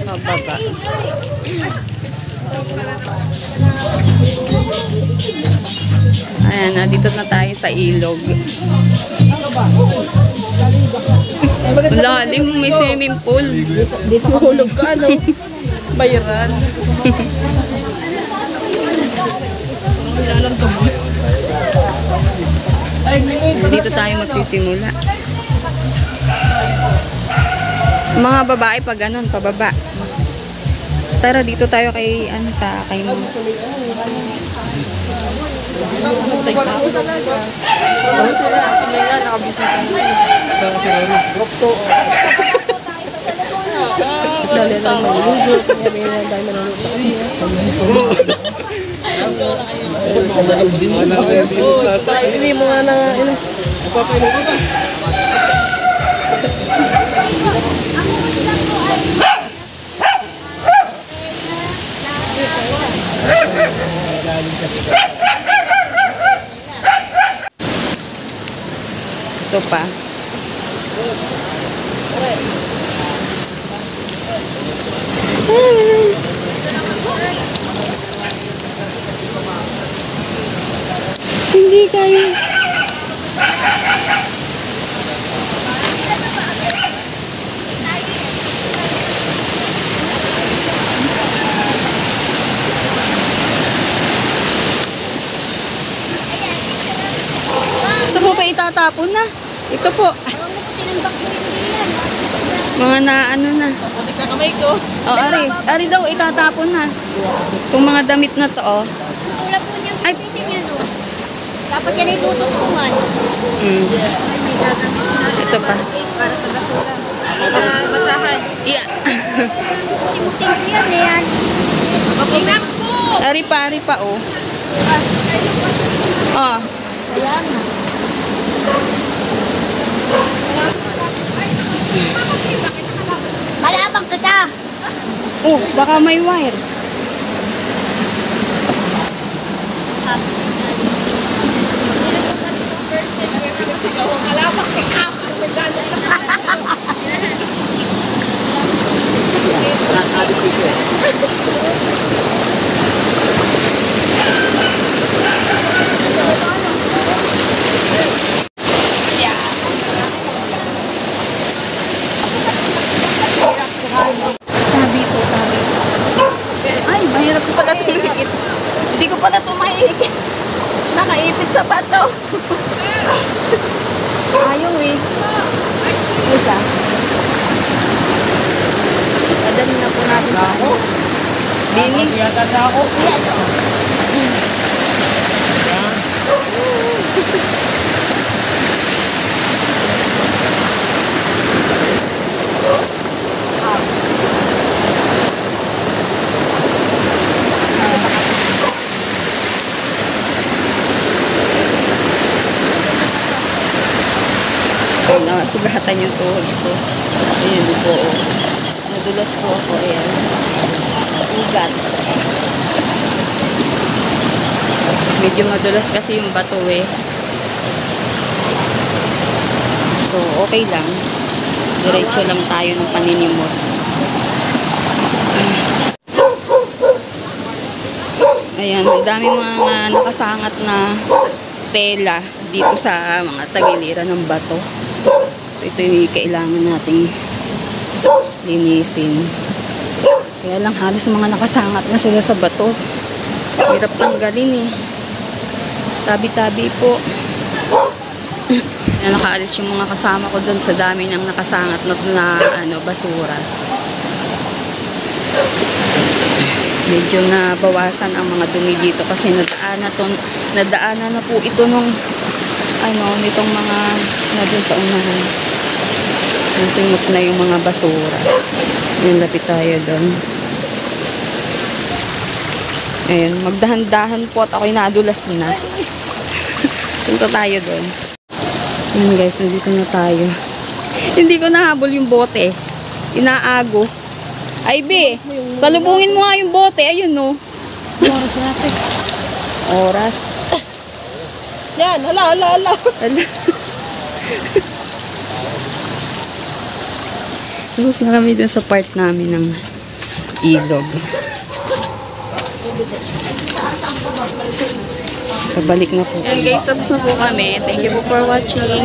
Mababa. Ayan, dito na tayo sa ilog. Lalim, may swimming pool. Dito mahulog ka, ano? Bayaran. Dito tayo magsisimula. Mga babae pa ganun, pababa. Tara, dito tayo kay, ano, sa kay mo. Hindi mo nga na, Ito pa. Hindi kayo. Ito po pa itatapon na. Ito po. Mga na ano na. putik na kamay ko. Oh, ari daw itatapon na. Itong mga damit na to, oh. Wala po niyang pipitin yan, no? Dapat yan ay tutungsungan. May gagamit na Ito pa. para sa basura. Sa basahan. Yeah. Ting-ting yan, yan. Tingnan po! Ari pa, oh. Oh. Kaya nga. Malabang kita! Oh, baka may wire. Tabi po. Ay, mahirap ko pala tumikit. Hindi ko pala tumahigit. Nakaipit sa bato. Ayaw eh. Ika. Padali na po natin sa ako. Dinig. Yata sa ako. Sugatan yung tuhod ko. Ayan po. Nadulas po ako. Ayan. Sugat. Medyo madulas kasi yung bato eh. So, okay lang. Diretso lang tayo ng paninimot. Ayan, ang daming mga nakasangat na tela dito sa mga tagiliran ng bato. So, ito yung kailangan nating linisin. Kaya lang halos mga nakasangat na sila sa bato. Hirap tanggalin eh. Tabi-tabi po. Nakaalis yung mga kasama ko doon sa dami ng nakasangat na basura. Medyo nabawasan ang mga dumi dito kasi nadaanan na po ito nung nitong mga doon sa unahan. Nasimot na yung mga basura. Yan, lapit tayo doon. Ayan, magdahan-dahan po at ako'y nadulas na. Punta tayo doon. Ayan guys, nandito na tayo. Hindi ko nahabol yung bote. Inaagos. Ay, be, salubungin mo nga yung bote. Ayun, no. Oras natin. Oras. Yan, hala. Ala. Tapos na kami dun sa part namin ng ilog. Pabalik na po. And guys, tapos na po kami. Thank you po for watching.